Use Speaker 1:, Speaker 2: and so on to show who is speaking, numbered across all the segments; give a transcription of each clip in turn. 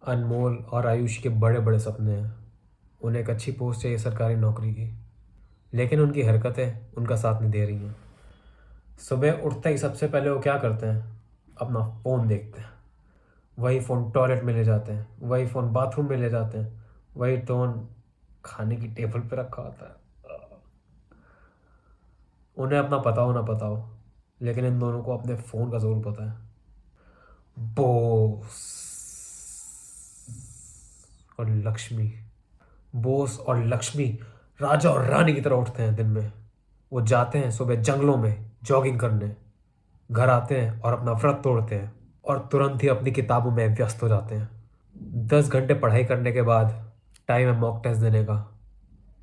Speaker 1: अनमोल और आयुष के बड़े बड़े सपने हैं। उन्हें एक अच्छी पोस्ट चाहिए सरकारी नौकरी की, लेकिन उनकी हरकतें उनका साथ नहीं दे रही हैं। सुबह उठते ही सबसे पहले वो क्या करते हैं? अपना फ़ोन देखते हैं। वही फ़ोन टॉयलेट में ले जाते हैं, वही फ़ोन बाथरूम में ले जाते हैं, वही फ़ोन खाने की टेबल पे रखा होता है। उन्हें अपना पता हो ना पता हो, लेकिन इन दोनों को अपने फ़ोन का ज़रूर पता है। बोस और लक्ष्मी। बोस और लक्ष्मी राजा और रानी की तरह उठते हैं दिन में। वो जाते हैं सुबह जंगलों में जॉगिंग करने, घर आते हैं और अपना व्रत तोड़ते हैं और तुरंत ही अपनी किताबों में व्यस्त हो जाते हैं। 10 घंटे पढ़ाई करने के बाद टाइम है मॉक टेस्ट देने का।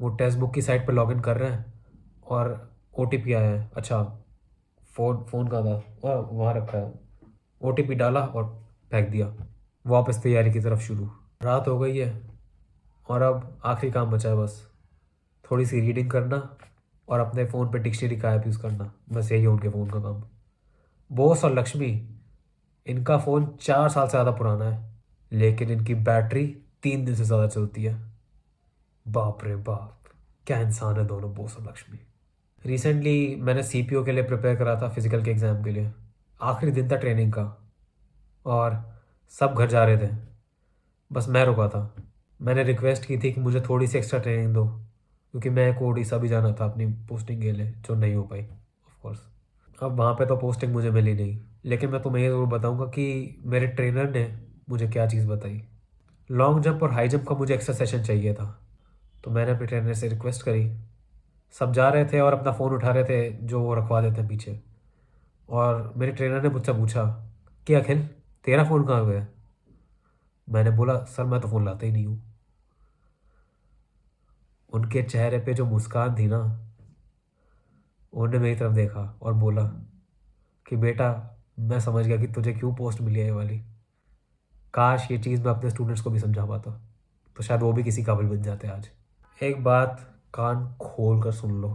Speaker 1: वो टेक्स्ट बुक की साइट पर लॉगिन कर रहे हैं और ओटीपी आया है। अच्छा, फ़ोन फ़ोन का था वहाँ रखा है। ओटीपी डाला और फेंक दिया। वापस तैयारी की तरफ शुरू। रात हो गई है और अब आखिरी काम बचा है बस थोड़ी सी रीडिंग करना और अपने फ़ोन पे डिक्शनरी का ऐप यूज़ करना। बस यही है उनके फ़ोन का काम। बोस और लक्ष्मी, इनका फ़ोन 4 साल से ज़्यादा पुराना है, लेकिन इनकी बैटरी 3 दिन से ज़्यादा चलती है। बाप रे बाप, क्या इंसान है दोनों बोस और लक्ष्मी। रिसेंटली मैंने सीपीओ के लिए प्रिपेयर करा था, फिज़िकल के एग्ज़ाम के लिए। आखिरी दिन था ट्रेनिंग का और सब घर जा रहे थे, बस मैं रुका था। मैंने रिक्वेस्ट की थी कि मुझे थोड़ी सी एक्स्ट्रा ट्रेनिंग दो, क्योंकि मैं को उड़ीसा भी जाना था अपनी पोस्टिंग के लिए, जो नहीं हो पाई ऑफ कोर्स। अब वहाँ पे तो पोस्टिंग मुझे मिली नहीं, लेकिन मैं तुम्हें ये ज़रूर बताऊँगा कि मेरे ट्रेनर ने मुझे क्या चीज़ बताई। लॉन्ग जंप और हाई जंप का मुझे एक्स्ट्रा सेशन चाहिए था, तो मैंने अपने ट्रेनर से रिक्वेस्ट करी। सब जा रहे थे और अपना फ़ोन उठा रहे थे जो वो रखवा देते हैं पीछे, और मेरे ट्रेनर ने मुझसे पूछा कि अखिल, तेरा फ़ोन कहाँ गया? मैंने बोला सर मैं तो फ़ोन लाता ही नहीं हूँ। उनके चेहरे पे जो मुस्कान थी ना, उन्होंने मेरी तरफ देखा और बोला कि बेटा, मैं समझ गया कि तुझे क्यों पोस्ट मिली है ये वाली। काश ये चीज़ मैं अपने स्टूडेंट्स को भी समझा पाता, तो शायद वो भी किसी काबिल बन जाते आज। एक बात कान खोल कर सुन लो।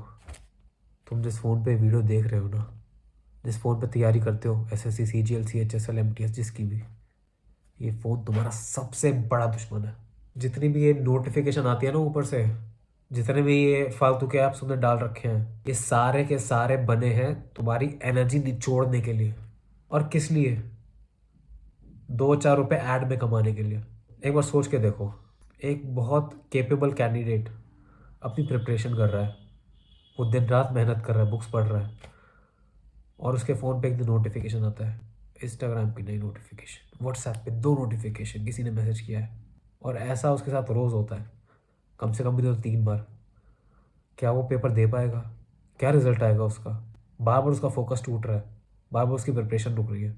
Speaker 1: तुम जिस फ़ोन पे वीडियो देख रहे हो ना, जिस फ़ोन पे तैयारी करते हो, एसएससी, सीजीएल, सीएचएसएल, एमटीएस, जिसकी भी, ये फ़ोन तुम्हारा सबसे बड़ा दुश्मन है। जितनी भी ये नोटिफिकेशन आती है ना ऊपर से, जितने भी ये फालतू के ऐप्स तुमने डाल रखे हैं, ये सारे के सारे बने हैं तुम्हारी एनर्जी निचोड़ने के लिए। और किस लिए? 2-4 रुपए ऐड में कमाने के लिए। एक बार सोच के देखो, एक बहुत केपेबल कैंडिडेट अपनी प्रिपरेशन कर रहा है, वो दिन रात मेहनत कर रहा है, बुक्स पढ़ रहा है, और उसके फ़ोन पे एक दिन नोटिफिकेशन आता है, इंस्टाग्राम की नई नोटिफिकेशन, व्हाट्सएप पे 2 नोटिफिकेशन, किसी ने मैसेज किया है, और ऐसा उसके साथ रोज़ होता है, कम से कम भी तो 3 बार। क्या वो पेपर दे पाएगा? क्या रिजल्ट आएगा उसका? बार बार उसका फोकस टूट रहा है, बार बार उसकी प्रिपरेशन रुक रही है।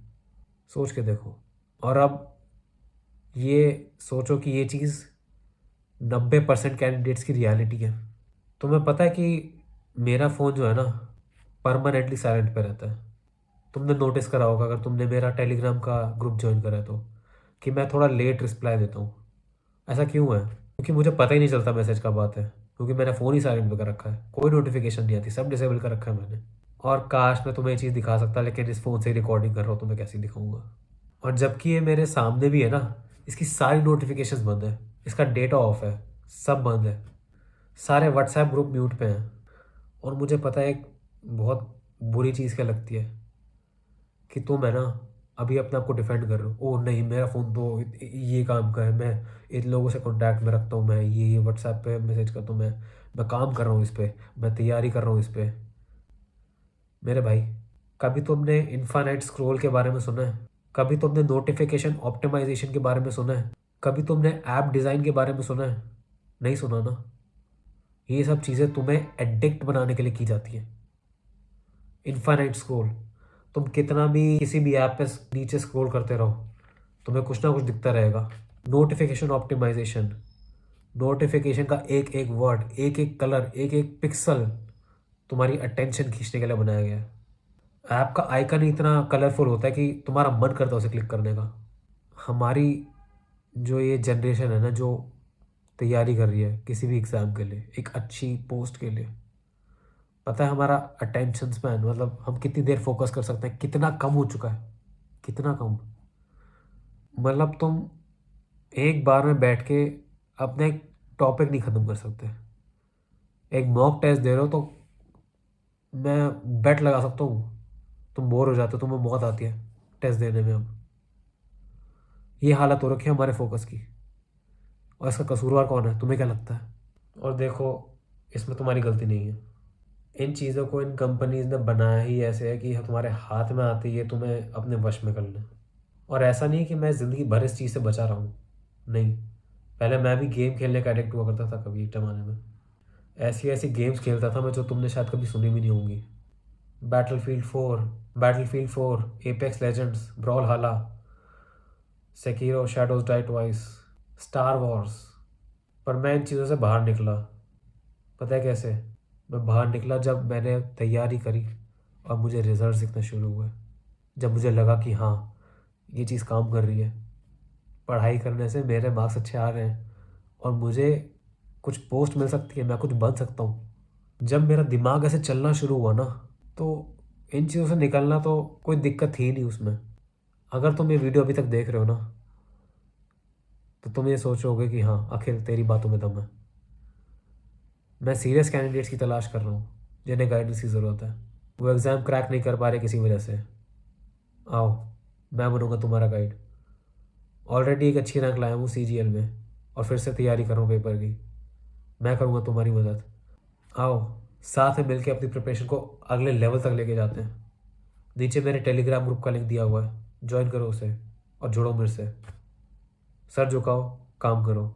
Speaker 1: सोच के देखो। और अब ये सोचो कि ये चीज़ 90% कैंडिडेट्स की रियलिटी है। तुम्हें पता है कि मेरा फ़ोन जो है ना, परमानेंटली साइलेंट पे रहता है। तुमने नोटिस करा होगा अगर तुमने मेरा टेलीग्राम का ग्रुप ज्वाइन करा है तो, कि मैं थोड़ा लेट रिप्लाई देता हूँ। ऐसा क्यों है? क्योंकि मुझे पता ही नहीं चलता मैसेज कब आता है, क्योंकि मैंने फ़ोन ही साइलेंट पे कर रखा है, कोई नोटिफिकेशन नहीं आती, सब डिसेबल कर रखा है मैंने। और काश मैं तुम्हें ये चीज़ दिखा सकता, लेकिन इस फ़ोन से ही रिकॉर्डिंग कर रहा हूँ तो मैं कैसे दिखाऊंगा। और जबकि ये मेरे सामने भी है ना, इसकी सारी नोटिफिकेशंस बंद है, इसका डेटा ऑफ है, सब बंद है, सारे व्हाट्सएप ग्रुप म्यूट पे हैं। और मुझे पता है एक बहुत बुरी चीज़ क्या लगती है, कि तुम है ना अभी अपने आप को डिफेंड कर रहे हो। ओह नहीं, मेरा फ़ोन तो ये काम का है, मैं इन लोगों से कांटेक्ट में रखता हूँ, मैं ये व्हाट्सएप पे मैसेज करता हूँ, मैं काम कर रहा हूँ इस पर, मैं तैयारी कर रहा हूँ इस पर। मेरे भाई, कभी तुमने इन्फानाइट स्क्रॉल के बारे में सुना है? कभी तुमने नोटिफिकेशन ऑप्टिमाइजेशन के बारे में सुना है? कभी तुमने ऐप डिज़ाइन के बारे में सुना है? नहीं सुना ना। ये सब चीज़ें तुम्हें एडिक्ट बनाने के लिए की जाती हैं। इन्फानाइट स्क्रॉल, तुम कितना भी किसी भी ऐप पे नीचे स्क्रॉल करते रहो, तुम्हें कुछ ना कुछ दिखता रहेगा। नोटिफिकेशन ऑप्टिमाइजेशन, नोटिफिकेशन का एक एक वर्ड, एक एक कलर, एक एक पिक्सल तुम्हारी अटेंशन खींचने के लिए बनाया गया है। ऐप का आइकन ही इतना कलरफुल होता है कि तुम्हारा मन करता है उसे क्लिक करने का। हमारी जो ये जनरेशन है ना, जो तैयारी कर रही है किसी भी एग्ज़ाम के लिए, एक अच्छी पोस्ट के लिए, पता है हमारा अटेंशन स्पैन, मतलब हम कितनी देर फोकस कर सकते हैं, कितना कम हो चुका है, कितना कम। मतलब तुम एक बार में बैठ के अपने एक टॉपिक नहीं ख़त्म कर सकते। एक मॉक टेस्ट दे रहे हो तो मैं बेट लगा सकता हूँ तुम बोर हो जाते हो, तुम्हें मौत आती है टेस्ट देने में। अब ये हालत हो रखी है हमारे फोकस की, और इसका कसूरवार कौन है, तुम्हें क्या लगता है? और देखो, इसमें तुम्हारी गलती नहीं है। इन चीज़ों को इन कंपनीज ने बनाया ही ऐसे है कि तुम्हारे हाथ में आती है तुम्हें अपने वश में कर लें। और ऐसा नहीं है कि मैं ज़िंदगी भर इस चीज़ से बचा रहा हूँ, नहीं। पहले मैं भी गेम खेलने का एडिक्ट हुआ करता था कभी एक ज़माने में। ऐसी ऐसी गेम्स खेलता था मैं जो तुमने शायद कभी सुनी भी नहीं होंगी। Battlefield 4, Battlefield 4, Apex Legends, Brawlhalla, Sekiro, Shadows Die Twice, Star Wars. पर मैं इन चीज़ों से बाहर निकला। पता है कैसे? मैं बाहर निकला जब मैंने तैयारी करी और मुझे रिजल्ट दिखने शुरू हुए। जब मुझे लगा कि हाँ, ये चीज़ काम कर रही है, पढ़ाई करने से मेरे मार्क्स अच्छे आ रहे हैं और मुझे कुछ पोस्ट मिल सकती है, मैं कुछ बन सकता हूँ। जब मेरा दिमाग ऐसे चलना शुरू हुआ ना, तो इन चीज़ों से निकलना तो कोई दिक्कत थी नहीं उसमें। अगर तुम ये वीडियो अभी तक देख रहे हो ना, तो तुम ये सोचोगे कि हाँ, आखिर तेरी बातों में दम है। मैं सीरियस कैंडिडेट्स की तलाश कर रहा हूँ जिन्हें गाइडेंस की ज़रूरत है। वो एग्ज़ाम क्रैक नहीं कर पा रहे किसी वजह से। आओ, मैं बनूँगा तुम्हारा गाइड। ऑलरेडी एक अच्छी रैंक लाया हूँ CGL में, और फिर से तैयारी कर रहा हूँ पेपर की। मैं करूँगा तुम्हारी मदद। आओ, साथ में मिलकर अपनी प्रिपरेशन को अगले लेवल तक लेके जाते हैं। नीचे मेरे टेलीग्राम ग्रुप का लिंक दिया हुआ है, ज्वाइन करो उसे और जुड़ो मेरे से। सर झुकाओ, काम करो।